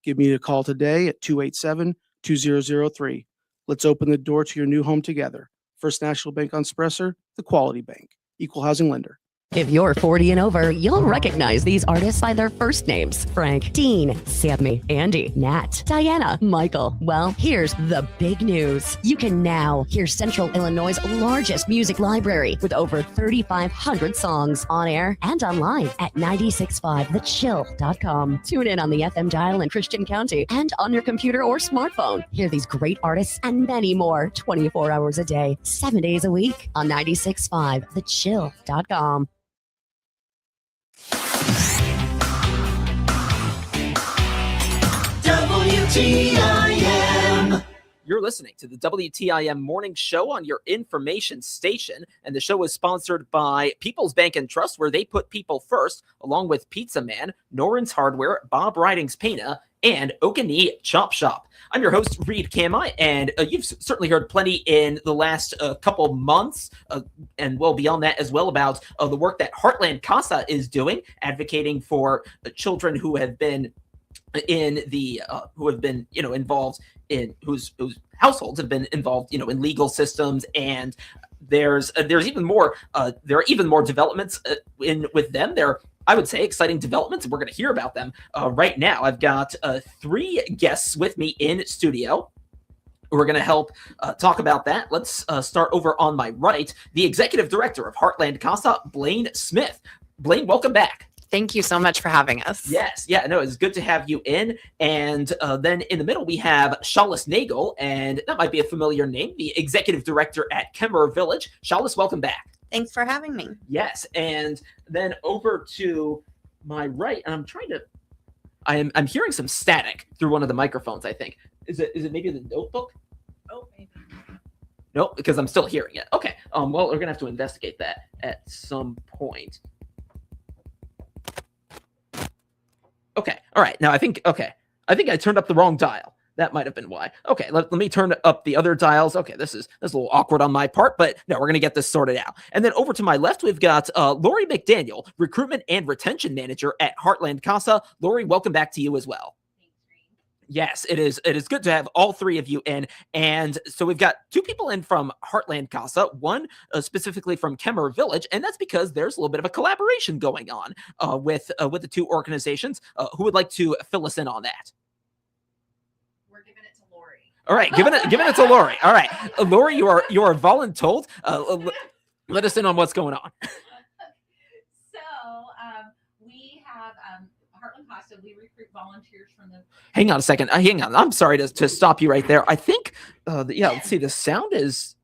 Give me a call today at 287-2003. Let's open the door to your new home together. First National Bank on Spresser, the quality bank. Equal housing lender. If you're 40 and over, you'll recognize these artists by their first names. Frank, Dean, Sammy, Andy, Nat, Diana, Michael. Well, here's the big news. You can now hear Central Illinois' largest music library with over 3,500 songs on air and online at 965thechill.com. Tune in on the FM dial in Christian County and on your computer or smartphone. Hear these great artists and many more 24 hours a day, 7 days a week on 965thechill.com. WTIM. You're listening to the WTIM Morning Show on your information station, and the show is sponsored by People's Bank and Trust, where they put people first, along with Pizza Man, Noren's Hardware, Bob Riding's Pana, and Okanee Chop Shop. I'm your host, Reed Kamai, and you've certainly heard plenty in the last couple months, and well beyond that as well, about the work that Heartland CASA is doing, advocating for children who have been involved in whose households have been involved, in legal systems. And there's even more. There are even more developments with them. They're, I would say, exciting developments, and we're going to hear about them right now. I've got 3 guests with me in studio. We're going to help talk about that. Let's start over on my right, the executive director of Heartland CASA, Blaine Smith. Blaine, welcome back. Thank you so much for having us. Yes. Yeah, no, it's good to have you in. And then in the middle, we have Schäles Nagle, and that might be a familiar name, the executive director at Kemmerer Village. Schäles, welcome back. Thanks for having me. Yes. And then over to my right, and I'm hearing some static through one of the microphones, I think. Is it maybe the notebook? Oh, maybe. Nope, because I'm still hearing it. Okay. Well, we're going to have to investigate that at some point. Okay. All right. Now I think I turned up the wrong dial. That might have been why. Okay. Let me turn up the other dials. Okay. This is a little awkward on my part, but no, we're going to get this sorted out. And then over to my left, we've got Lori McDaniel, Recruitment and Retention Manager at Heartland CASA. Lori, welcome back to you as well. Yes, it is good to have all 3 of you in. And so we've got 2 people in from Heartland CASA, one specifically from Kemmerer Village, and that's because there's a little bit of a collaboration going on with the 2 organizations. Who would like to fill us in on that? We're giving it to Lori. All right, giving it to Lori. All right, Lori, you are voluntold. Let us in on what's going on. So we have Heartland CASA. We recruit volunteers from the. Hang on a second. Hang on. I'm sorry to stop you right there. I think, let's see. The sound is.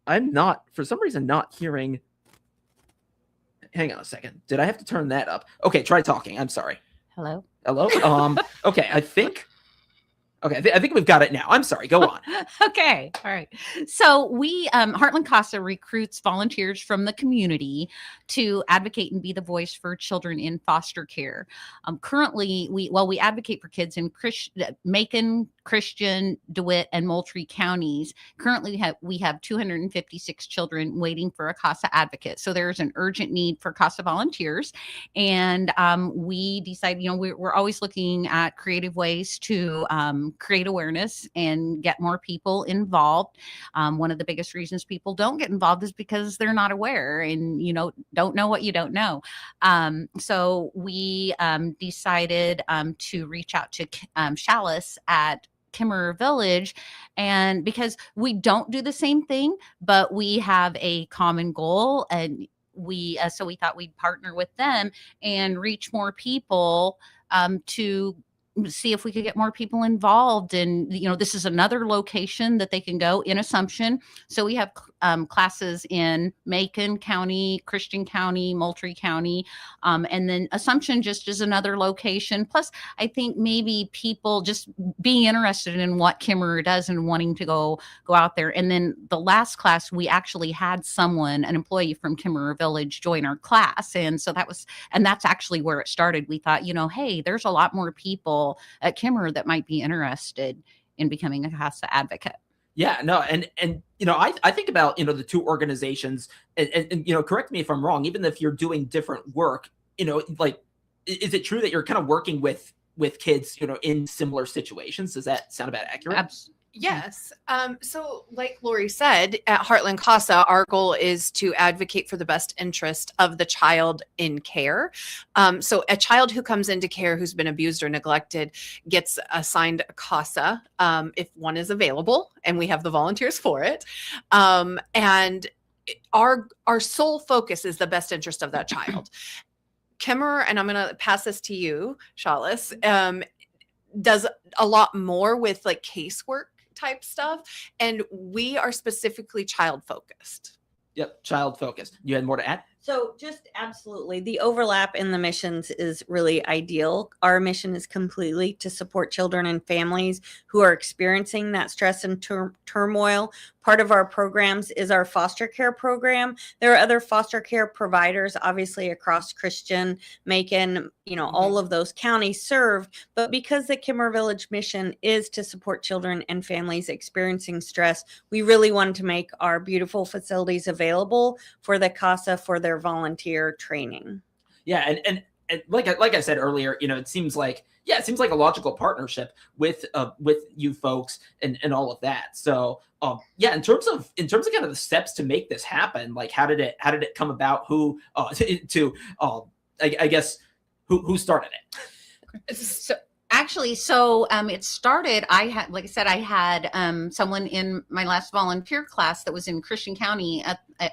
I'm not, for some reason, not hearing. Hang on a second. Did I have to turn that up? Okay, try talking. I'm sorry. Hello. Okay, I think. Okay, I think we've got it now. I'm sorry. Go on. Okay. All right. So we, Heartland CASA recruits volunteers from the community to advocate and be the voice for children in foster care. Currently, we advocate for kids in Macon, Christian, DeWitt, and Moultrie counties. Currently, we have 256 children waiting for a CASA advocate. So there's an urgent need for CASA volunteers. And we decided, we're always looking at creative ways to create awareness and get more people involved. One of the biggest reasons people don't get involved is because they're not aware and, don't know what you don't know. So we decided to reach out to Schäles at Kemmerer Village, and because we don't do the same thing, but we have a common goal, and so we thought we'd partner with them and reach more people to see if we could get more people involved. And, this is another location that they can go in Assumption. So we have classes in Macon County, Christian County, Moultrie County, and then Assumption just is another location. Plus, I think maybe people just being interested in what Kemmerer does and wanting to go out there. And then the last class, we actually had an employee from Kemmerer Village join our class. And so that's actually where it started. We thought, hey, there's a lot more people at Kemmerer that might be interested in becoming a CASA advocate. Yeah, no, and I think about the 2 organizations, and correct me if I'm wrong. Even if you're doing different work, is it true that you're kind of working with with kids, in similar situations. Does that sound about accurate? Yes. So like Lori said, at Heartland CASA, our goal is to advocate for the best interest of the child in care. So a child who comes into care who's been abused or neglected gets assigned a CASA if one is available, and we have the volunteers for it. And our sole focus is the best interest of that child. Kemmerer, and I'm going to pass this to you, Schäles, does a lot more with like casework type stuff, and we are specifically child focused. Yep, child focused. You had more to add? So just absolutely, the overlap in the missions is really ideal. Our mission is completely to support children and families who are experiencing that stress and turmoil. Part of our programs is our foster care program. There are other foster care providers, obviously across Christian, Macon, all of those counties served. But because the Kemmerer Village mission is to support children and families experiencing stress, we really wanted to make our beautiful facilities available for the CASA for their volunteer training. Yeah, and like I said earlier, it seems like a logical partnership with you folks and all of that. So in terms of kind of the steps to make this happen, like how did it come about? Who I guess who started it? So it started, I had someone in my last volunteer class that was in Christian County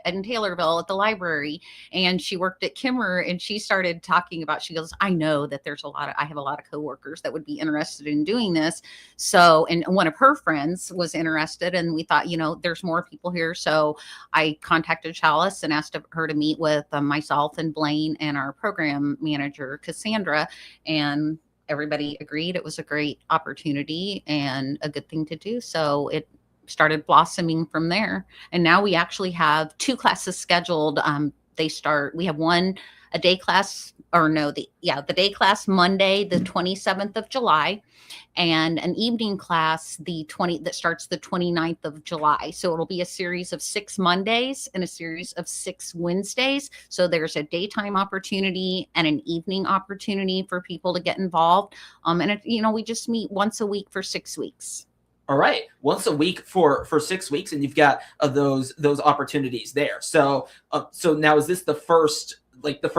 in Taylorville at the library, and she worked at Kemmerer, and she started talking about, she goes, I know that I have a lot of coworkers that would be interested in doing this. So, and one of her friends was interested, and we thought, there's more people here. So I contacted Schäles and asked her to meet with myself and Blaine and our program manager, Cassandra, and everybody agreed it was a great opportunity and a good thing to do. So it started blossoming from there. And now we actually have 2 classes scheduled. We have a day class, the day class Monday, the 27th of July, and an evening class that starts the 29th of July. So it'll be a series of 6 Mondays and a series of 6 Wednesdays. So there's a daytime opportunity and an evening opportunity for people to get involved. And we just meet once a week for 6 weeks. All right, once a week for 6 weeks, and you've got those opportunities there. So now is this the first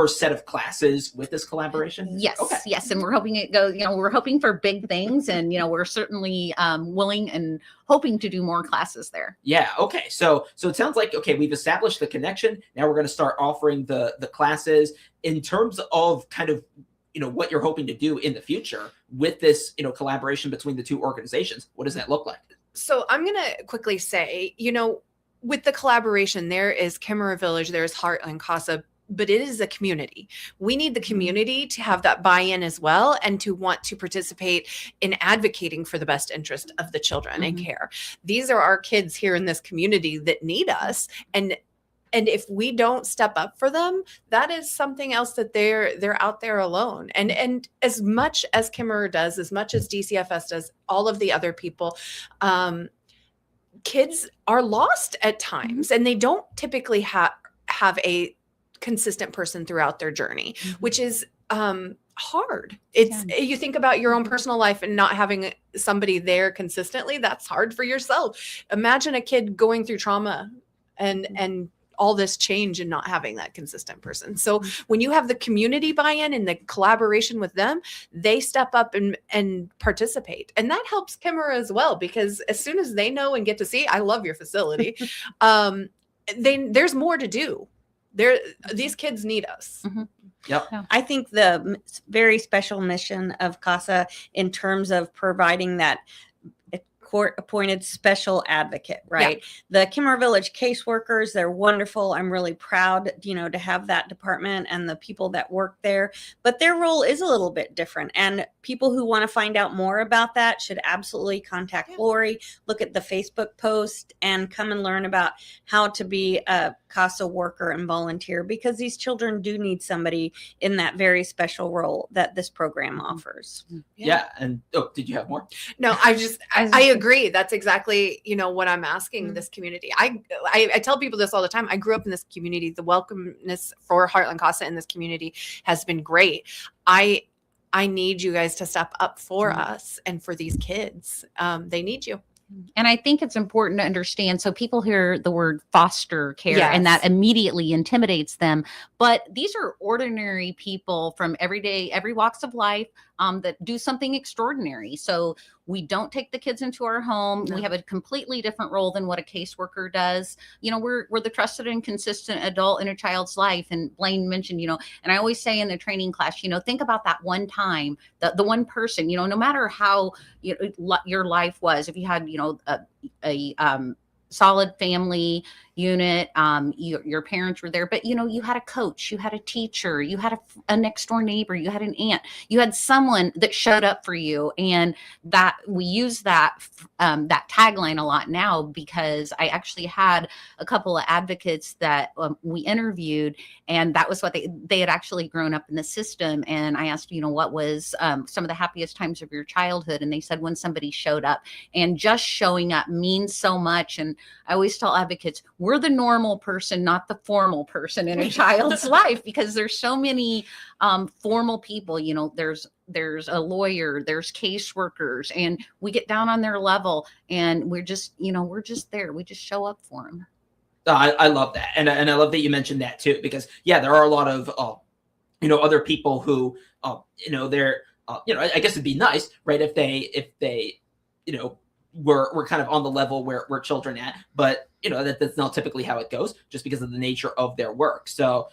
set of classes with this collaboration? Yes. Okay. Yes. And we're hoping it goes, we're hoping for big things, and, we're certainly willing and hoping to do more classes there. Yeah. Okay. So it sounds like, okay, we've established the connection. Now we're going to start offering the classes in terms of kind of, what you're hoping to do in the future with this, collaboration between the 2 organizations. What does that look like? So I'm going to quickly say, with the collaboration, there is Kemmerer Village, there's Heartland CASA, but it is a community. We need the community to have that buy-in as well, and to want to participate in advocating for the best interest of the children in care. These are our kids here in this community that need us. And if we don't step up for them, that is something else that they're out there alone. And as much as Kemmerer does, as much as DCFS does, all of the other people, kids are lost at times, and they don't typically have a consistent person throughout their journey, which is hard. You think about your own personal life and not having somebody there consistently. That's hard for yourself. Imagine a kid going through trauma and all this change and not having that consistent person. So when you have the community buy-in and the collaboration with them, they step up and participate. And that helps Kemmerer as well, because as soon as they know and get to see, I love your facility, there's more to do. These kids need us. Yep. I think the very special mission of CASA in terms of providing that court-appointed special advocate, right? Yeah. The Kemmerer Village caseworkers, they're wonderful. I'm really proud, to have that department and the people that work there. But their role is a little bit different. And people who want to find out more about that should absolutely contact Lori, look at the Facebook post, and come and learn about how to be a CASA worker and volunteer, because these children do need somebody in that very special role that this program offers. Yeah. And did you have more? No, I agree. That's exactly, what I'm asking this community. I tell people this all the time. I grew up in this community. The welcomeness for Heartland CASA in this community has been great. I I need you guys to step up for us and for these kids. They need you. And I think it's important to understand. So people hear the word foster care Yes. and that immediately intimidates them. But these are ordinary people from every walks of life that do something extraordinary. So we don't take the kids into our home. No. We have a completely different role than what a caseworker does. We're the trusted and consistent adult in a child's life. And Blaine mentioned, and I always say in the training class, think about that one time, the one person, no matter how your life was, if you had, a solid family unit, your parents were there, but you had a coach, you had a teacher, you had a next door neighbor, you had an aunt, you had someone that showed up for you. And that we use that tagline a lot now, because I actually had a couple of advocates that we interviewed, and that was what they had actually grown up in the system. And I asked, what was some of the happiest times of your childhood? And they said when somebody showed up, and just showing up means so much. And I always tell advocates, we're the normal person, not the formal person in a child's life, because there's so many formal people. There's a lawyer, there's caseworkers, and we get down on their level, and we're just there. We just show up for them. I love that, and I love that you mentioned that too, because there are a lot of other people who they're I guess it'd be nice, right, if they we're kind of on the level where we're children at, but that's not typically how it goes, just because of the nature of their work. So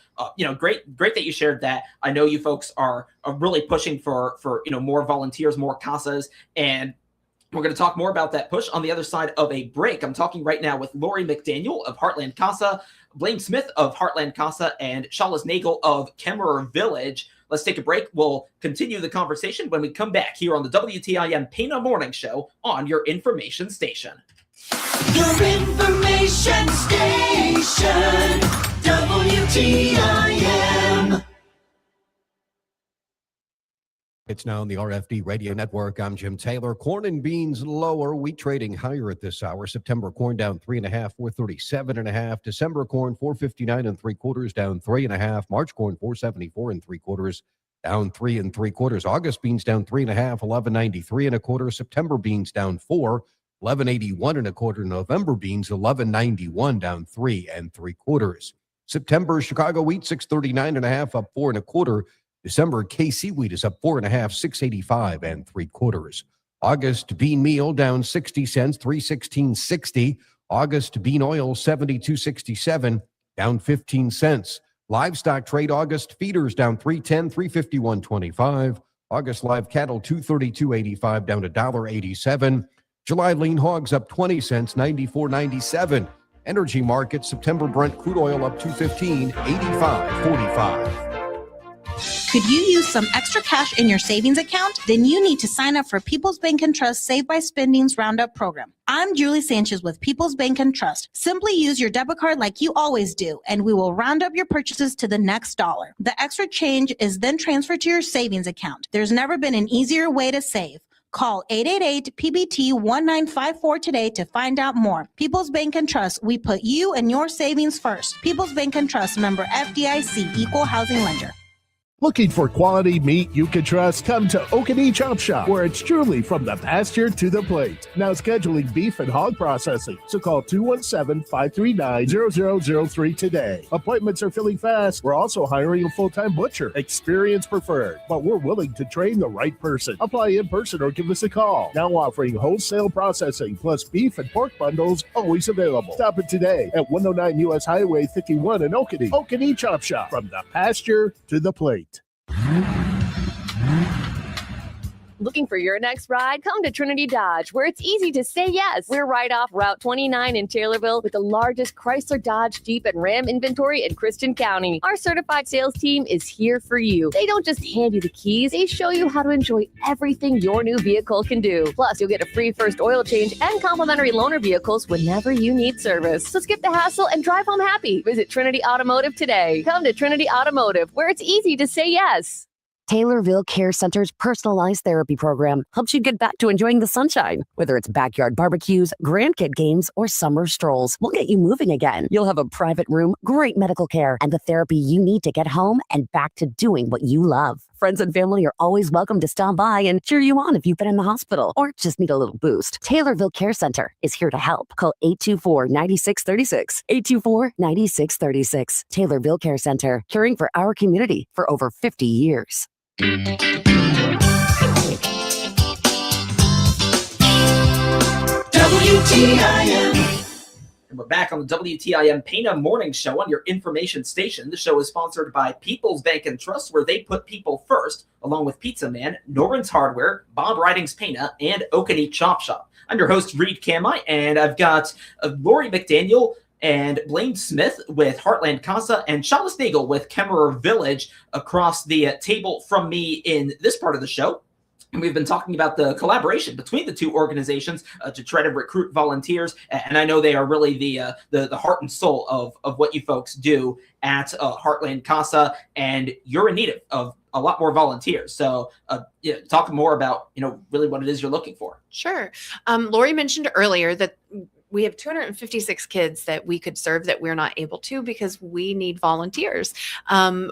great that you shared that. I know you folks are really pushing for more volunteers, more CASAs, and we're going to talk more about that push on the other side of a break. I'm talking right now with Lori McDaniel of Heartland CASA, Blaine Smith of Heartland CASA, and Schäles Nagle of Kemmerer Village. Let's take a break. We'll continue the conversation when we come back here on the WTIM Pana Morning Show on your information station. Your information station, WTIM. It's now on the RFD Radio Network. I'm Jim Taylor. Corn and beans lower, wheat trading higher at this hour. September corn down 3.5, 437.5. December corn 459 3/4, down 3.5. March corn 474 3/4, down 3 3/4. August beans down 3.5, 1193 1/4. September beans down 4, 1181 1/4. November beans 1191, down 3 3/4. September Chicago wheat 639.5, up 4 1/4. December KC wheat is up 4.5, 685 3/4. August bean meal down 60 cents, 316.60. August bean oil 72.67, down 15 cents. Livestock trade August feeders down 310, 351.25. August live cattle 232.85, down $1.87. July lean hogs up 20 cents, 94.97. Energy market September Brent crude oil up 215, 85.45. Could you use some extra cash in your savings account? Then you need to sign up for People's Bank and Trust Save by Spending's Roundup program. I'm Julie Sanchez with People's Bank and Trust. Simply use your debit card like you always do, and we will round up your purchases to the next dollar. The extra change is then transferred to your savings account. There's never been an easier way to save. Call 888-PBT-1954 today to find out more. People's Bank and Trust, we put you and your savings first. People's Bank and Trust, member FDIC, equal housing lender. Looking for quality meat you can trust? Come to Okanee Chop Shop, where it's truly from the pasture to the plate. Now scheduling beef and hog processing. So call 217-539-0003 today. Appointments are filling fast. We're also hiring a full-time butcher. Experience preferred, but we're willing to train the right person. Apply in person or give us a call. Now offering wholesale processing plus beef and pork bundles always available. Stop it today at 109 U.S. Highway 51 in Okanee. Okanee Chop Shop, from the pasture to the plate. Looking for your next ride? Come to Trinity Dodge, where it's easy to say yes. We're right off Route 29 in Taylorville with the largest Chrysler, Dodge, Jeep, and Ram inventory in Christian County. Our certified sales team is here for you. They don't just hand you the keys, they show you how to enjoy everything your new vehicle can do. Plus, you'll get a free first oil change and complimentary loaner vehicles whenever you need service. So skip the hassle and drive home happy. Visit Trinity Automotive today. Come to Trinity Automotive, where it's easy to say yes. Taylorville Care Center's personalized therapy program helps you get back to enjoying the sunshine. Whether it's backyard barbecues, grandkid games, or summer strolls, we'll get you moving again. You'll have a private room, great medical care, and the therapy you need to get home and back to doing what you love. Friends and family are always welcome to stop by and cheer you on if you've been in the hospital or just need a little boost. Taylorville Care Center is here to help. Call 824-9636. 824-9636. Taylorville Care Center, caring for our community for over 50 years. WTIM. And we're back on the WTIM Pana Morning Show on your information station. The show is sponsored by People's Bank and Trust, where they put people first, along with Pizza Man, Norman's Hardware, Bob Riding's Pana, and Okanee Chop Shop. I'm your host, Reed Kamai, and I've got Lori McDaniel and Blaine Smith with Heartland CASA and Schäles Nagle with Kemmerer Village across the table from me in this part of the show. And we've been talking about the collaboration between the two organizations to try to recruit volunteers. And I know they are really the heart and soul of what you folks do at Heartland CASA. And you're in need of a lot more volunteers. So talk more about, really what it is you're looking for. Sure. Lori mentioned earlier that we have 256 kids that we could serve that we're not able to because we need volunteers.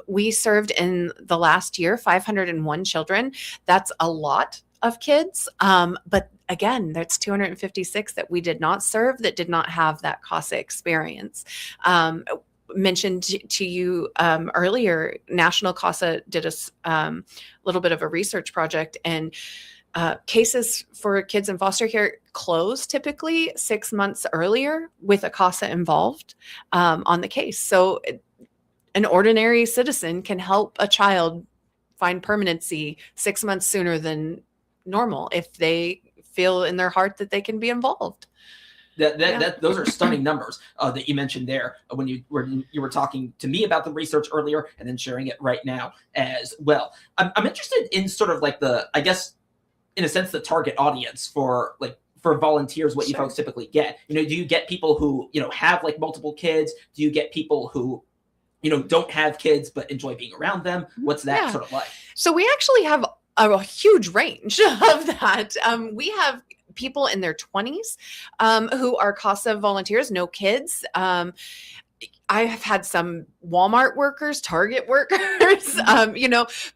We served in the last year 501 children. That's a lot of kids. But again, that's 256 that we did not serve, that did not have that CASA experience. Mentioned to you earlier, National CASA did a little bit of a research project, and cases for kids in foster care close typically 6 months earlier with a CASA involved on the case. So an ordinary citizen can help a child find permanency 6 months sooner than normal if they feel in their heart that they can be involved. Those are stunning numbers that you mentioned there when you were talking to me about the research earlier, and then sharing it right now as well. I'm interested in sort of like I guess, in a sense, the target audience for volunteers, what you folks typically get. Do you get people who, have like multiple kids? Do you get people who, don't have kids but enjoy being around them? What's that sort of like? So we actually have a huge range of that. We have people in their 20s who are CASA volunteers, no kids. I have had some Walmart workers, Target workers,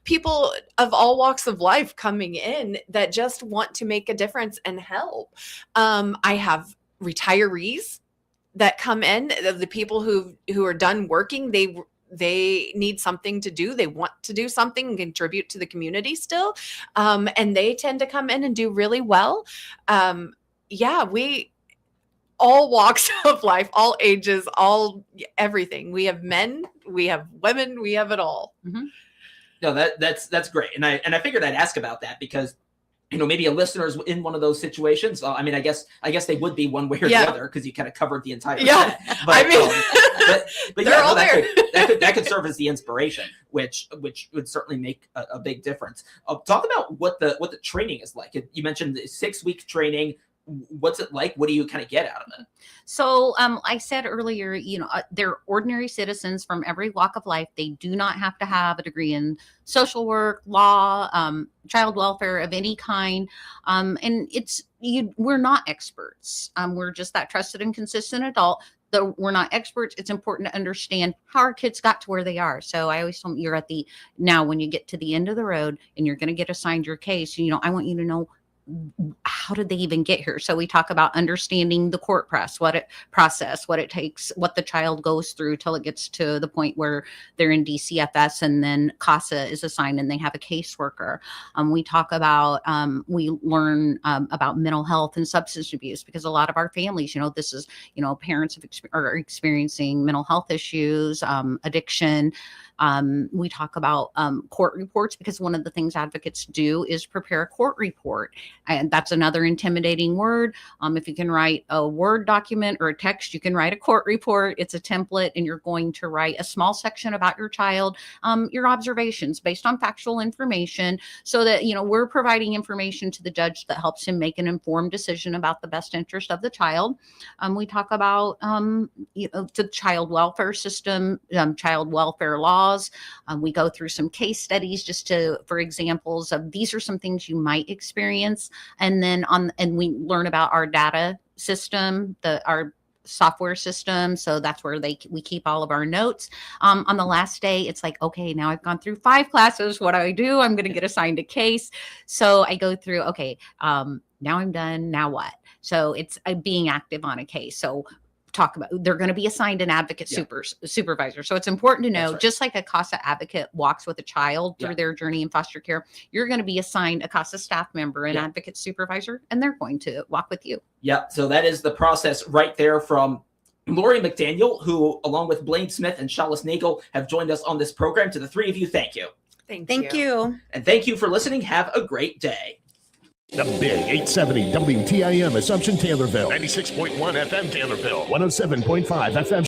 people of all walks of life coming in that just want to make a difference and help. I have retirees that come in, the people who are done working, they need something to do. They want to do something and contribute to the community still. And they tend to come in and do really well. All walks of life, all ages, everything. We have men, we have women, we have it all. Mm-hmm. No, that's great. And I figured I'd ask about that because, maybe a listener's in one of those situations. I mean, I guess they would be one way or the other because you kind of covered the entire set. But, but they're all there. that could serve as the inspiration, which would certainly make a big difference. Talk about what the training is like. You mentioned the 6-week training. What's it like? What do you kind of get out of it? So I said earlier, they're ordinary citizens from every walk of life. They do not have to have a degree in social work, law, child welfare of any kind. And we're not experts. We're just that trusted and consistent adult. Though we're not experts, it's important to understand how our kids got to where they are. So I always tell them, you're when you get to the end of the road and you're going to get assigned your case, I want you to know, how did they even get here? So we talk about understanding the court process, what it takes, what the child goes through till it gets to the point where they're in DCFS and then CASA is assigned and they have a caseworker. We talk about, we learn about mental health and substance abuse because a lot of our families, this is, parents are experiencing mental health issues, addiction. We talk about court reports because one of the things advocates do is prepare a court report. And that's another intimidating word. If you can write a Word document or a text, you can write a court report. It's a template, and you're going to write a small section about your child, your observations based on factual information, so that, we're providing information to the judge that helps him make an informed decision about the best interest of the child. We talk about, the child welfare system, child welfare laws. We go through some case studies for examples of these are some things you might experience. And then we learn about our data system, our software system. So that's where we keep all of our notes. On the last day, it's like, okay, now I've gone through 5 classes. What do? I'm going to get assigned a case. So I go through, okay, now I'm done. Now what? So it's being active on a case. So talk about, they're going to be assigned an advocate supervisor. So it's important to know, just like a CASA advocate walks with a child through their journey in foster care, you're going to be assigned a CASA staff member, an advocate supervisor, and they're going to walk with you. Yeah. So that is the process right there from Lori McDaniel, who along with Blaine Smith and Schäles Nagle have joined us on this program. To the 3 of you, thank you. Thank you. And thank you for listening. Have a great day. The Big 870 WTIM Assumption Taylorville. 96.1 FM Taylorville. 107.5 FM